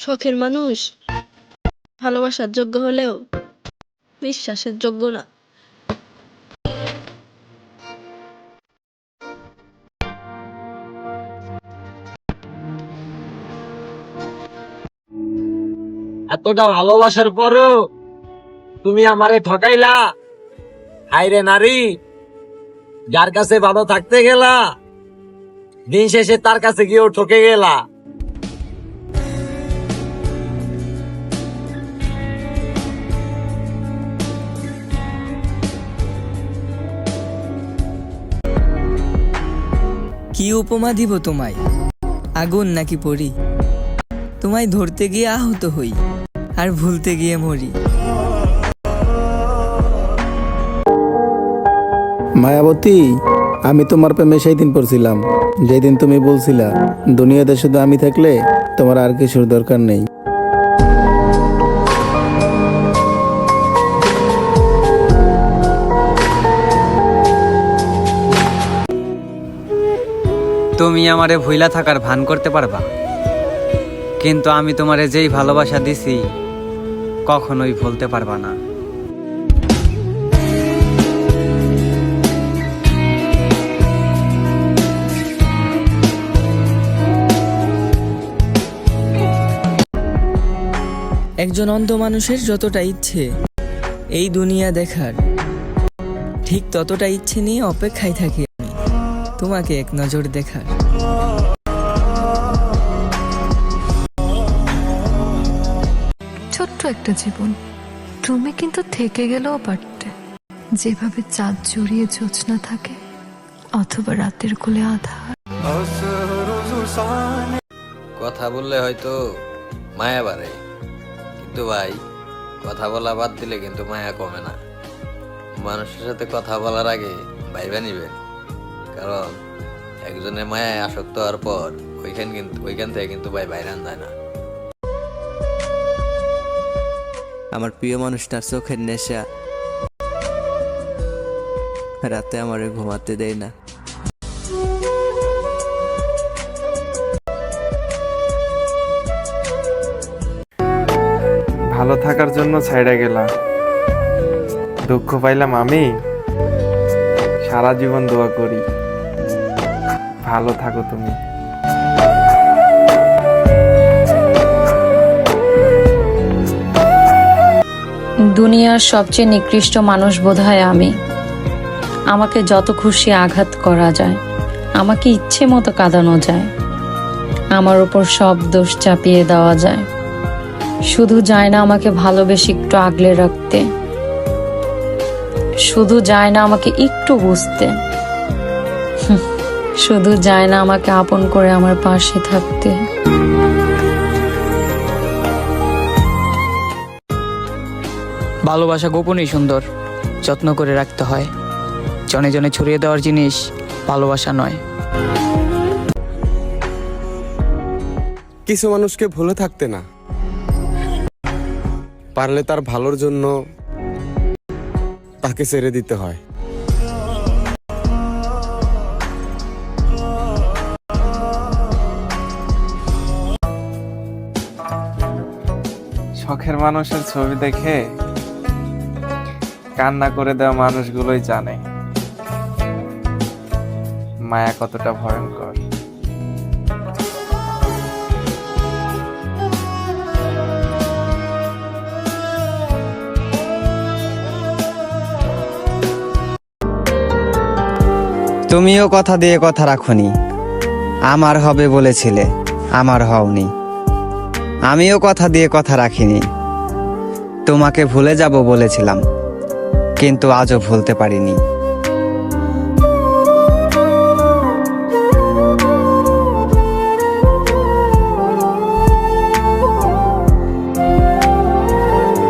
শখের মানুষ ভালোবাসার যোগ্য হলেও বিশ্বাসের যোগ্য না। এতটা ভালোবাসার পরও তুমি আমারে ঠকাইলা। হায়রে নারী, যার কাছে ভালো থাকতে গেলা, দিন শেষে তার কাছে গিয়েও ঠকে গেলা। কি উপমা দিব তোমায়, আগুন নাকি পড়ি? তোমায় ধরতে গিয়ে আহত হই, আর ভুলতে গিয়ে মরি। মায়াবতী, আমি তোমার প্রেমে সেই দিন পড়ছিলাম যেদিন তুমি বলছিলা দুনিয়াতে শুধু আমি থাকলে তোমার আর কিছুর দরকার নেই। তুমি আমারে ভুইলা থাকার ভান করতে পারবা, কিন্তু আমি তোমারে যেই ভালোবাসা দিছি কখনোই ভুলতে পারবা না। একজন অন্ধ মানুষের যতটা ইচ্ছে এই দুনিয়া দেখার, ঠিক ততটা ইচ্ছে নিয়ে অপেক্ষায় থাকি আমি তোমাকে এক নজর দেখার। ছোট্ট একটা জীবন, তুমি কিন্তু থেকে গেলেও পারতে। যেভাবে চাঁদ জড়িয়ে জোছনা থাকে, অথবা রাতের কোলে আধার। কথা বললে হয়তো মায়া বাড়ে, কিন্তু ভাই কথা বলা বাদ দিলে কিন্তু মায়া কমে না। মানুষের সাথে কথা বলার আগে ভাইবা নিবেন, কারণ একজনের মায়ায় আসক্ত হওয়ার পর ওইখান থেকে কিন্তু ভাই বাইরান যায় না। আমার প্রিয় মানুষটার চোখের নেশা রাতে আমারে ঘুমাতে দেয় না। ভালো থাকার জন্য ছাইড়া গেলা, দুঃখ পাইলাম আমি। সারা জীবন দোয়া করি ভালো থাকো তুমি। দুনিয়ার সবচেয়ে নিকৃষ্ট মানুষ বোধহয় আমি। আমাকে যত খুশি আঘাত করা যায়, আমাকে ইচ্ছে মতো কাঁদানো যায়, আমার উপর সব দোষ চাপিয়ে দেওয়া যায়। শুধু যায় না আমাকে ভালোবেসে একটু আগলে রাখতে, শুধু যায় না আমাকে একটু বুঝতে, শুধু যায় না আমাকে আপন করে আমার পাশে থাকতে। ভালোবাসা গোপনেই সুন্দর, যত্ন করে রাখতে হয়। জনে জনে ছড়িয়ে দেওয়ার জিনিস ভালোবাসা নয়। কিছু মানুষকে ভুলে থাকতে না পারলে তার ভালোর জন্য তাকে ছেড়ে দিতে হয়। শখের মানুষের ছবি দেখে কান্না করে দেওয়া মানুষগুলোই জানে মায়া কতটা ভয়ঙ্কর। তুমিও কথা দিয়ে কথা রাখোনি, আমার হবে বলেছিলে, আমার হওনি। আমিও কথা দিয়ে কথা রাখিনি, তোমাকে ভুলে যাব বলেছিলাম, কিন্তু আজও ভুলতে পারিনি।